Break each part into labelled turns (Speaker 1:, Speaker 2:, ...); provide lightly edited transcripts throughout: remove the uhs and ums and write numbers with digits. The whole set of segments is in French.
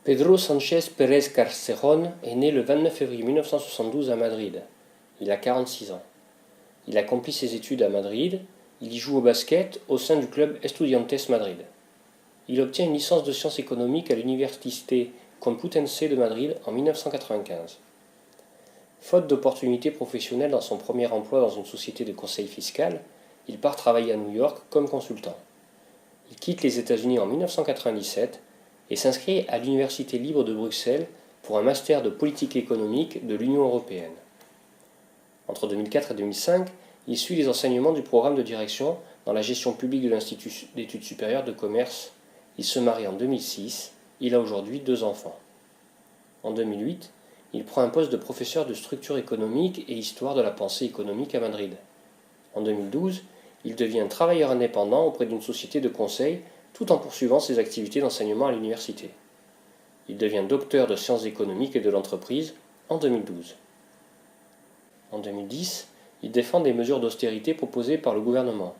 Speaker 1: Pedro Sánchez Pérez Carcerón est né le 29 février 1972 à Madrid. Il a 46 ans. Il accomplit ses études à Madrid. Il y joue au basket au sein du club Estudiantes Madrid. Il obtient une licence de sciences économiques à l'Université Complutense de Madrid en 1995. Faute d'opportunités professionnelles dans son premier emploi dans une société de conseil fiscal, il part travailler à New York comme consultant. Il quitte les États-Unis en 1997 et s'inscrit à l'Université libre de Bruxelles pour un master de politique économique de l'Union européenne. Entre 2004 et 2005, il suit les enseignements du programme de direction dans la gestion publique de l'Institut d'études supérieures de commerce. Il se marie en 2006. Il a aujourd'hui 2 enfants. En 2008, il prend un poste de professeur de structure économique et histoire de la pensée économique à Madrid. En 2012, il devient travailleur indépendant auprès d'une société de conseil tout en poursuivant ses activités d'enseignement à l'université. Il devient docteur de sciences économiques et de l'entreprise en 2012. En 2010, il défend des mesures d'austérité proposées par le gouvernement.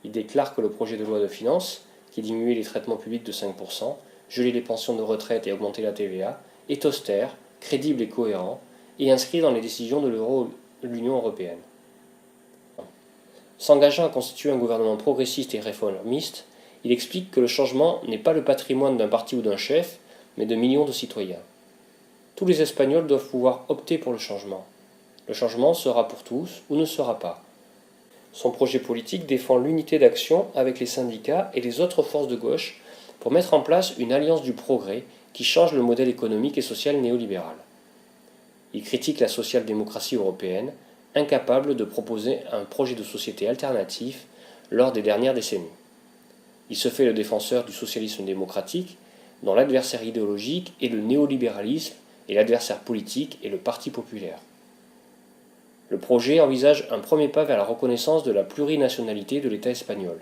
Speaker 1: Il déclare que le projet de loi de finances, qui diminuait les traitements publics de 5%, gelait les pensions de retraite et augmentait la TVA, est austère, crédible et cohérent, et inscrit dans les décisions de l'Union européenne. S'engageant à constituer un gouvernement progressiste et réformiste, il explique que le changement n'est pas le patrimoine d'un parti ou d'un chef, mais de millions de citoyens. Tous les Espagnols doivent pouvoir opter pour le changement. Le changement sera pour tous ou ne sera pas. Son projet politique défend l'unité d'action avec les syndicats et les autres forces de gauche pour mettre en place une alliance du progrès qui change le modèle économique et social néolibéral. Il critique la social-démocratie européenne, incapable de proposer un projet de société alternatif lors des dernières décennies. Il se fait le défenseur du socialisme démocratique, dont l'adversaire idéologique est le néolibéralisme et l'adversaire politique est le Parti populaire. Le projet envisage un premier pas vers la reconnaissance de la plurinationalité de l'État espagnol.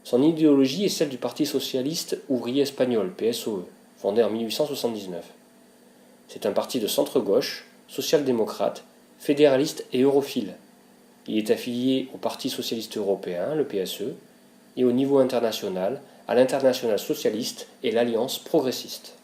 Speaker 1: Son idéologie est celle du Parti socialiste ouvrier espagnol, PSOE, fondé en 1879. C'est un parti de centre-gauche, social-démocrate, fédéraliste et europhile. Il est affilié au Parti socialiste européen, le PSE, et au niveau international, à l'Internationale socialiste et l'Alliance progressiste.